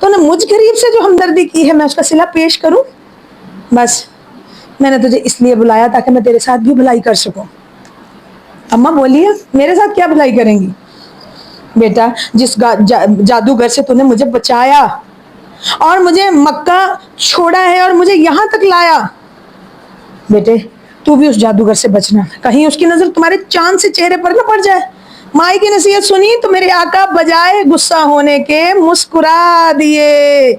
تو نے مجھ غریب سے جو ہمدردی کی ہے میں اس کا صلہ پیش کروں؟ بس میں نے تجھے اس لیے بلایا تاکہ میں تیرے ساتھ بھی بھلائی کر سکوں۔ اماں بولیے میرے ساتھ کیا بھلائی کریں گی؟ بیٹا جس جادوگر سے تو نے مجھے بچایا اور مجھے مکہ چھوڑا ہے اور مجھے یہاں تک لایا، بیٹے تو بھی اس جادوگر سے بچنا، کہیں اس کی نظر تمہارے چاند سے چہرے پر نہ پڑ جائے۔ مائی کی نصیحت سنی تو میرے آقا بجائے غصہ ہونے کے مسکرا دیے۔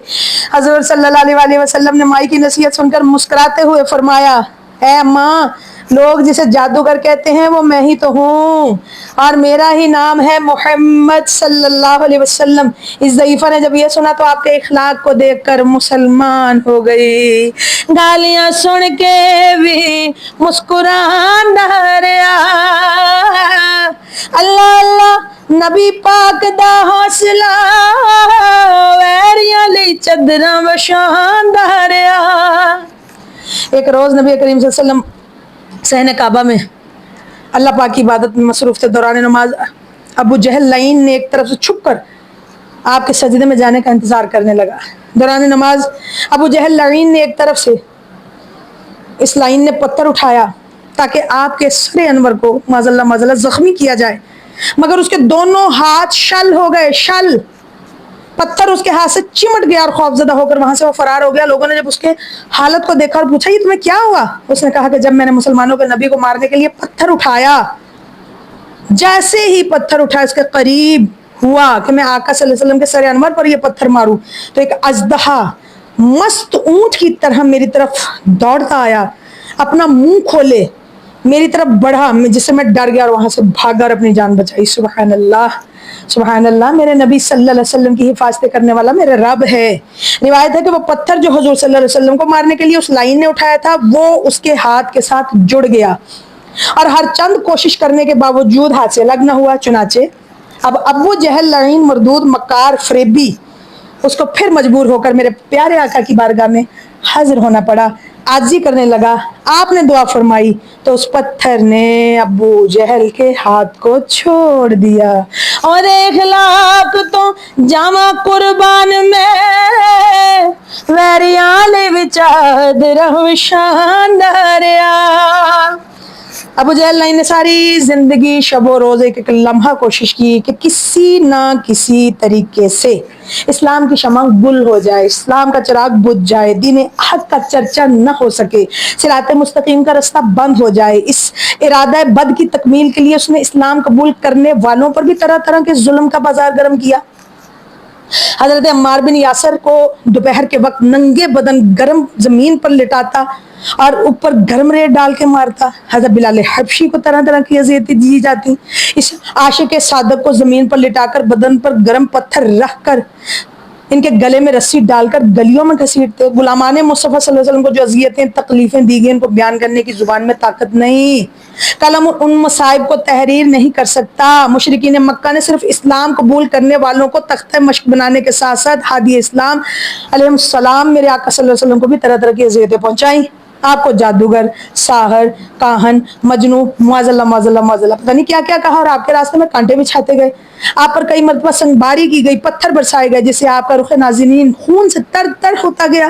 حضور صلی اللہ علیہ وسلم نے مائی کی نصیحت سن کر مسکراتے ہوئے فرمایا، اے اماں لوگ جسے جادوگر کہتے ہیں وہ میں ہی تو ہوں، اور میرا ہی نام ہے محمد صلی اللہ علیہ وسلم۔ اس ضعیفہ نے جب یہ سنا تو آپ کے اخلاق کو دیکھ کر مسلمان ہو گئی، گالیاں سن کے بھی مسکرانا رہا۔ اللہ اللہ نبی پاک دا حوصلہ ویریاں لئی چدراں وشاندا رہا۔ ایک روز نبی کریم صلی اللہ علیہ وسلم صحن کعبہ میں اللہ پاک کی عبادت میں مصروف تھے۔ دوران نماز ابو جہل لعین نے ایک طرف سے چھپ کر آپ کے سجدے میں جانے کا انتظار کرنے لگا۔ دوران نماز ابو جہل لعین نے ایک طرف سے اس لعین نے پتھر اٹھایا تاکہ آپ کے سر انور کو معذاللہ زخمی کیا جائے، مگر اس کے دونوں ہاتھ شل ہو گئے، شل پتھر اس کے ہاتھ سے چمٹ گیا اور خوفزدہ ہو کر وہاں سے وہ فرار ہو گیا۔ لوگوں نے جب اس کے حالت کو دیکھا اور پوچھا یہ تمہیں کیا ہوا؟ اس نے کہا کہ جب میں نے مسلمانوں کے نبی کو مارنے کے لیے پتھر اٹھایا، جیسے ہی پتھر اٹھا اس کے قریب ہوا کہ میں آقا صلی اللہ علیہ وسلم کے سر انور پر یہ پتھر ماروں تو ایک اژدہا مست اونٹ کی طرح میری طرف دوڑتا آیا، اپنا منہ کھولے میری طرف بڑھا، جس سے میں ڈر گیا اور وہاں سے بھاگا اور اپنی جان بچائی۔ سبحان اللہ سبحان اللہ، میرے نبی صلی اللہ علیہ وسلم کی حفاظت کرنے والا میرے رب ہے۔ روایت ہے کہ وہ پتھر جو حضور صلی اللہ علیہ وسلم کو مارنے کے لیے اس لائن نے اٹھایا تھا وہ اس کے ہاتھ کے ساتھ جڑ گیا اور ہر چند کوشش کرنے کے باوجود ہاتھ سے الگ نہ ہوا۔ چنانچہ اب ابو جہل لعین مردود مکار فریبی اس کو پھر مجبور ہو کر میرے پیارے آقا کی بارگاہ میں حاضر ہونا پڑا، عاجزی کرنے لگا۔ آپ نے دعا فرمائی تو اس پتھر نے ابو جہل کے ہاتھ کو چھوڑ دیا اور اخلاق تو جامع قربان میں ویریاں وچاد رہو شانداریا۔ ابو جہل لعین نے ساری زندگی شب و روز ایک لمحہ کوشش کی کہ کسی نہ کسی طریقے سے اسلام کی شمع گل ہو جائے، اسلام کا چراغ بجھ جائے، دین حق کا چرچا نہ ہو سکے، صراط مستقیم کا رستہ بند ہو جائے۔ اس ارادہ بد کی تکمیل کے لیے اس نے اسلام قبول کرنے والوں پر بھی طرح طرح کے ظلم کا بازار گرم کیا۔ حضرت عمار بن یاسر کو دوپہر کے وقت ننگے بدن گرم زمین پر لٹاتا اور اوپر گرم ریت ڈال کے مارتا۔ حضرت بلال حبشی کو طرح طرح کی اذیتیں دی جاتی۔ اس عاشق صادق کو زمین پر لٹا کر بدن پر گرم پتھر رکھ کر ان کے گلے میں رسی ڈال کر گلیوں میں گھسیٹتے۔ غلامان مصطفیٰ صلی اللہ علیہ وسلم کو جو اذیتیں تکلیفیں دی گئی ان کو بیان کرنے کی زبان میں طاقت نہیں، قلم ان مصائب کو تحریر نہیں کر سکتا۔ مشرکین مکہ نے صرف اسلام قبول کرنے والوں کو تختہ مشق بنانے کے ساتھ ساتھ ہادی اسلام علیہ السلام میرے آقا صلی اللہ علیہ وسلم کو بھی طرح طرح کی اذیتیں پہنچائیں۔ آپ کو جادوگر، ساحر، کاہن، مجنوں، معذاللہ پتہ نہیں کیا کیا کہا اور آپ کے راستے میں کانٹے بچھاتے گئے۔ آپ پر کئی مرتبہ سنگباری کی گئی، پتھر برسائے گئے، جس سے آپ کا رخ ناظرین خون سے تر تر ہوتا گیا۔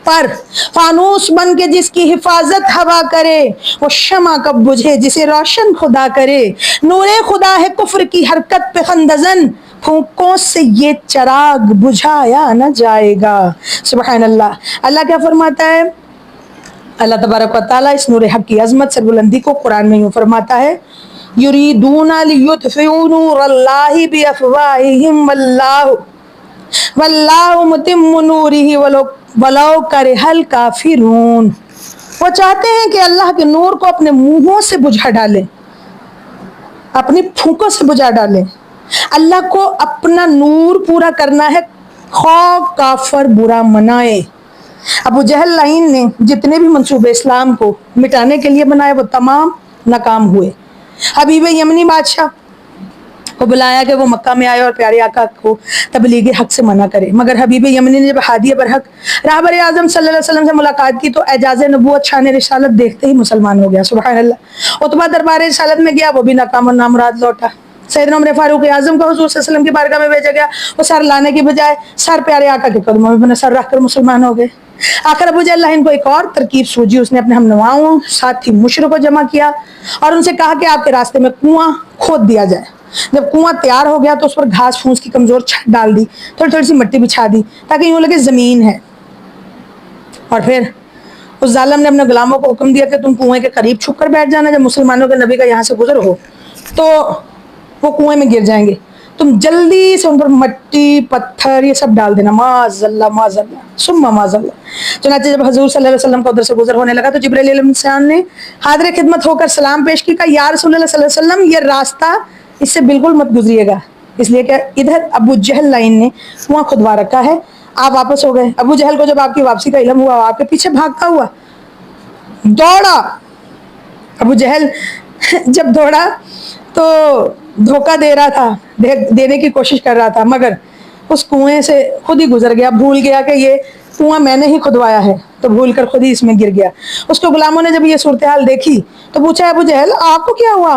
پر فانوس بن کے جس کی حفاظت ہوا کرے وہ شمع کب بجھے جسے روشن خدا کرے۔ نور خدا ہے کفر کی حرکت پہ خندزن، پھونکوں سے یہ چراغ بجھایا نہ جائے گا۔ سبحان اللہ۔ اللہ کیا فرماتا ہے؟ اللہ تبارک و تعالیٰ اس نور حق کی عظمت سے بلندی کو قرآن میں یوں فرماتا ہے، یریدون لیطفئوا نور اللہ بافواہہم واللہ متم نورہ ولو کرہ الکافرون۔ وہ چاہتے ہیں کہ اللہ کے نور کو اپنے منہوں سے بجھا ڈالے، اپنی پھونکوں سے بجھا ڈالے۔ اللہ کو اپنا نور پورا کرنا ہے، خواہ کافر برا منائے۔ ابو جہل لعین نے جتنے بھی منصوبے اسلام کو مٹانے کے لیے بنائے وہ تمام ناکام ہوئے۔ حبیب یمنی بادشاہ کو بلایا کہ وہ مکہ میں آئے اور پیارے آقا کو تبلیغ حق سے منع کرے، مگر حبیب یمنی نے جب ہادی برحق رہبر اعظم صلی اللہ علیہ وسلم سے ملاقات کی تو اعجاز نبوت شان رسالت دیکھتے ہی مسلمان ہو گیا۔ سبحان اللہ۔ عتبہ دربار رسالت میں گیا، وہ بھی ناکام و نامراد لوٹا۔ سیدنا عمر فاروق اعظم کو حضور صلی اللہ علیہ وسلم کی بارگاہ میں بھیجا گیا، وہ سر لانے کی بجائے سر پیارے آقا کے قدموں میں اپنا سر رکھ کر مسلمان ہو گئے۔ آخر ابو جہل ان کو ایک اور ترکیب سوجی، اس نے اپنے ہم نواؤں ساتھی مشرکوں کو جمع کیا اور ان سے کہا کہ آپ کے راستے میں کنواں کھود دیا جائے۔ جب کنواں تیار ہو گیا تو اس پر گھاس پھوس کی کمزور چھت ڈال دی، تھوڑی تھوڑی سی مٹی بچھا دی تاکہ یوں لگے زمین ہے، اور پھر اس ظالم نے اپنے غلاموں کو حکم دیا کہ تم کنویں کے قریب چھپ کر بیٹھ جانا، جب مسلمانوں کے نبی کا یہاں سے گزر ہو تو وہ کنویں میں گر جائیں گے، تم جلدی سے ان پر مٹی پتھر یہ سب ڈال دینا، معاذ اللہ معاذ اللہ ثم معاذ اللہ۔ چنانچہ جب حضور صلی اللہ علیہ وسلم کا ادھر سے گزر ہونے لگا تو جبرائیل علیہ السلام نے حاضر خدمت ہو کر سلام پیش کی، کہا یا رسول اللہ صلی اللہ علیہ وسلم یہ راستہ اس سے بالکل مت گزریے گا، اس لیے کہ ادھر ابو جہل لائن نے کنواں کھدوا رکھا ہے۔ آپ واپس ہو گئے۔ ابو جہل کو جب آپ کی واپسی کا علم ہوا، آپ کے پیچھے بھاگتا ہوا دوڑا۔ ابو جہل جب دوڑا تو دھوکہ دے رہا تھا، دینے کی کوشش کر رہا تھا، مگر اس کنویں سے خود ہی گزر گیا، بھول گیا کہ یہ کنواں میں نے ہی کھدوایا ہے، تو بھول کر خود ہی اس میں گر گیا۔ اس کے غلاموں نے جب یہ صورتحال دیکھی تو پوچھا ابو جہل آپ کو کیا ہوا،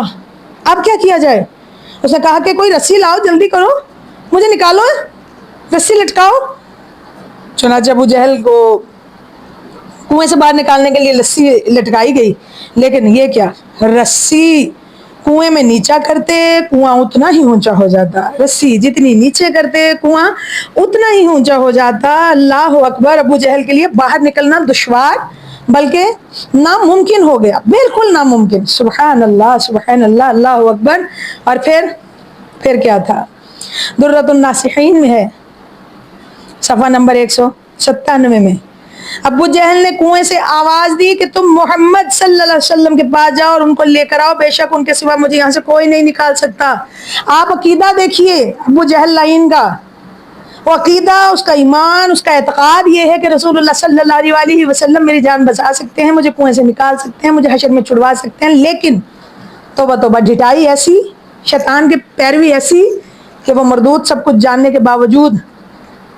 اب کیا کیا جائے؟ اس نے کہا کہ کوئی رسی لاؤ، جلدی کرو، مجھے نکالو، رسی لٹکاؤ۔ چنانچہ ابو جہل کو کنویں سے باہر نکالنے کے لیے رسی لٹکائی گئی، لیکن یہ کیا، رسی کنویں میں نیچا کرتے کنواں اتنا ہی اونچا ہو جاتا، رسی جتنی نیچے کرتے کنواں اتنا ہی اونچا ہو جاتا۔ اللہ اکبر! ابو جہل کے لیے باہر نکلنا دشوار بلکہ ناممکن ہو گیا، بالکل ناممکن۔ سبحان اللہ سبحان اللہ، اللہ اکبر! اور پھر کیا تھا؟ درۃ الناصحین میں ہے، صفحہ نمبر 197 میں ابو جہل نے کنویں سے آواز دی کہ تم محمد صلی اللہ علیہ وسلم کے پاس جاؤ اور ان کو لے کر آؤ، بے شک ان کے سوا مجھے یہاں سے کوئی نہیں نکال سکتا۔ آپ عقیدہ دیکھیے ابو جہل لائن کا، وہ عقیدہ، اس کا ایمان، اس کا اعتقاد یہ ہے کہ رسول اللہ صلی اللہ علیہ وسلم میری جان بچا سکتے ہیں، مجھے کنویں سے نکال سکتے ہیں، مجھے حشر میں چھڑوا سکتے ہیں، لیکن توبہ توبہ ڈھٹائی ایسی، شیطان کی پیروی ایسی کہ وہ مردود سب کچھ جاننے کے باوجود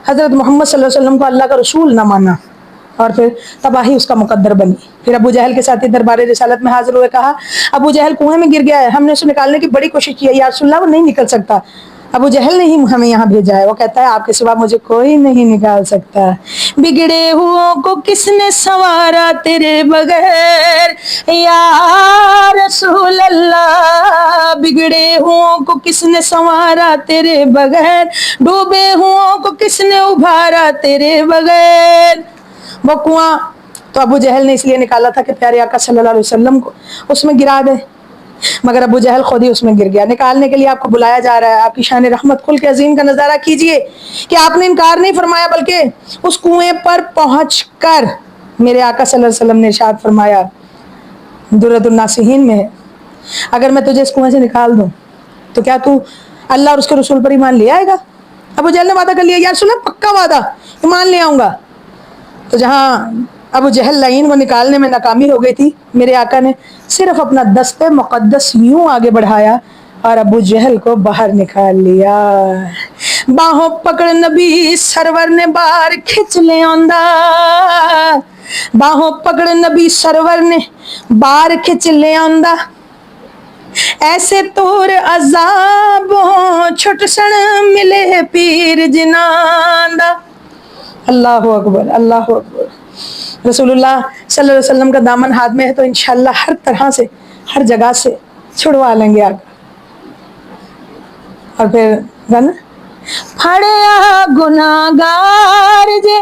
حضرت محمد صلی اللہ علیہ وسلم کو اللہ کا رسول نہ مانا، اور پھر تباہی اس کا مقدر بنی۔ پھر ابو جہل کے ساتھی دربار رسالت میں حاضر ہوئے، کہا ابو جہل کنویں میں گر گیا ہے، ہم نے اسے نکالنے کی بڑی کوشش کی ہے، یا رسول اللہ وہ نہیں نکل سکتا، ابو جہل نے ہی ہمیں یہاں بھیجا ہے، وہ کہتا ہے آپ کے سوا مجھے کوئی نہیں نکال سکتا۔ بگڑے ہوں کو کس نے سنوارا تیرے بغیر یا رسول اللہ، بگڑے ہوں کو کس نے سنوارا تیرے بغیر، ڈوبے ہوں کو کس نے ابھارا تیرے بغیر۔ وہ کنواں تو ابو جہل نے اس لیے نکالا تھا کہ پیارے آقا صلی اللہ علیہ وسلم کو اس میں گرا دے، مگر ابو جہل خود ہی اس میں گر گیا۔ نکالنے کے لیے آپ کو بلایا جا رہا ہے، آپ کی شان رحمت کھل کے عظیم کا نظارہ کیجئے کہ آپ نے انکار نہیں فرمایا، بلکہ اس کنویں پر پہنچ کر میرے آقا صلی اللہ علیہ وسلم نے ارشاد فرمایا، درۃ الناصحین میں ہے، اگر میں تجھے اس کنویں سے نکال دوں تو کیا تو اللہ اور اس کے رسول پر ایمان لے آئے گا؟ ابو جہل نے وعدہ کر لیا، یا رسول اللہ پکا وعدہ، ایمان لے آؤں گا۔ تو جہاں ابو جہل لائن کو نکالنے میں ناکامی ہو گئی تھی، میرے آقا نے صرف اپنا دست مقدس یوں آگے بڑھایا اور ابو جہل کو باہر نکال لیا۔ باہوں پکڑ نبی سرور نے بار کھچ لے آندا، باہوں پکڑ نبی سرور نے بار کھچ لے آندا، ایسے طور عذابوں چھٹ سن ملے پیر جناندا۔ اللہ اکبر اللہ اکبر! رسول اللہ صلی اللہ علیہ وسلم کا دامن ہاتھ میں ہے تو انشاءاللہ ہر طرح سے، ہر جگہ سے چھڑوا لیں گے آگے۔ اور پھر گانا پھڑیا گناہگار جے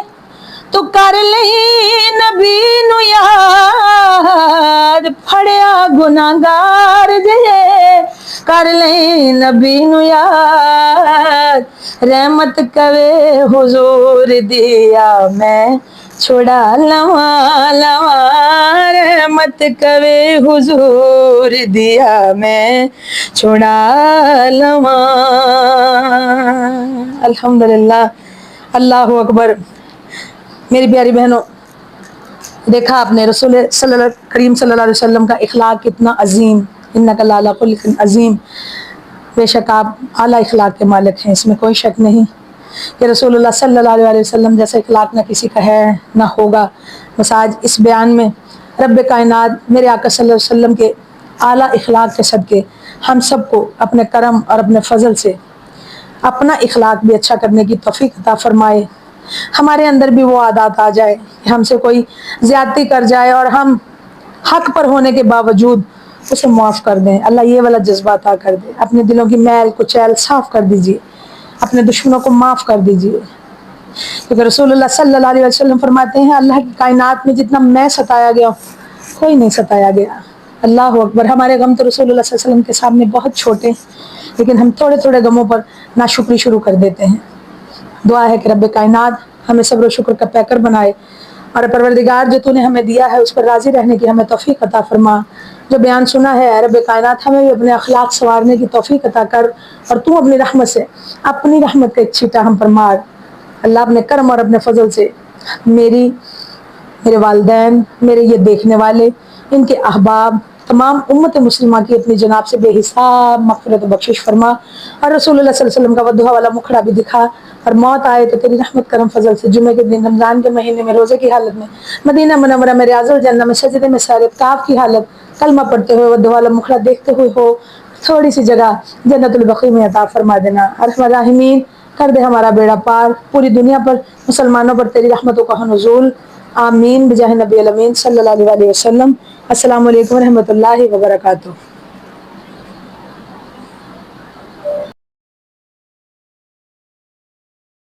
تو کر لئی نبی نو یاد، پھڑیا گناہگار جے کر لئی نبی نو یاد، رحمت کوے حضور دیا میں چھڑا لواں لواں، رحمت کوے حضور دیا میں چھڑا لواں۔ الحمدللہ، اللہ اکبر! میری پیاری بہنوں، دیکھا آپ نے رسول صلی اللہ کریم صلی اللہ علیہ وسلم کا اخلاق کتنا عظیم، انک لعلی خلق عظیم، بے شک آپ اعلیٰ اخلاق کے مالک ہیں، اس میں کوئی شک نہیں کہ رسول اللہ صلی اللہ علیہ وسلم جیسا اخلاق نہ کسی کا ہے نہ ہوگا۔ بس آج اس بیان میں رب کائنات میرے آقا صلی اللہ علیہ وسلم کے اعلیٰ اخلاق کے صدقے ہم سب کو اپنے کرم اور اپنے فضل سے اپنا اخلاق بھی اچھا کرنے کی توفیق عطا فرمائے. ہمارے اندر بھی وہ عادات آ جائے کہ ہم سے کوئی زیادتی کر جائے اور ہم حق پر ہونے کے باوجود اسے معاف کر دیں. اللہ یہ والا جذبہ عطا کر دے. اپنے دلوں کی میل کچیل صاف کر دیجیے. اپنے دشمنوں کو معاف کر دیجیے. کیونکہ رسول اللہ صلی اللہ علیہ وسلم فرماتے ہیں اللہ کی کائنات میں جتنا میں ستایا گیا کوئی نہیں ستایا گیا. اللہ اکبر. ہمارے غم تو رسول اللہ صلی اللہ علیہ وسلم کے سامنے بہت چھوٹے، لیکن ہم تھوڑے تھوڑے غموں پر ناشکری شروع کر دیتے ہیں. دعا ہے کہ رب کائنات ہمیں صبر و شکر کا پیکر بنائے، اور پروردگار جو تو نے ہمیں دیا ہے اس پر راضی رہنے کی ہمیں توفیق عطا فرما. جو بیان سنا ہے اے رب کائنات ہمیں بھی اپنے اخلاق سنوارنے کی توفیق عطا کر، اور تو اپنی رحمت سے اپنی رحمت کا ایک چھیٹا ہم پر مار. اللہ اپنے کرم اور اپنے فضل سے میرے والدین، میرے یہ دیکھنے والے، ان کے احباب، تمام امت مسلمہ کی اپنی جناب سے بے حساب مغفرت و بخشش فرما. اور رسول اللہ صلی اللہ علیہ وسلم کا ودھا والا مکھڑا بھی دکھا، اور موت آئے تو تیری رحمت کرم فضل سے جمعے کے دن رمضان کے مہینے میں روزے کی حالت میں مدینہ منورہ میں ریاض الجنہ میں سجدے میں سیر طاف کی حالت کلمہ پڑھتے ہوئے ودھا والا مکھڑا دیکھتے ہوئے ہو تھوڑی سی جگہ جنت البقیع میں عطا فرما دینا. ارحم الراحمین کر دے ہمارا بیڑا پار. پوری دنیا پر مسلمانوں پر تیری رحمتوں کا نزول. آمین بجاہ نبی الامین صلی اللہ علیہ وسلم. السلام علیکم ورحمۃ اللہ وبرکاتہ.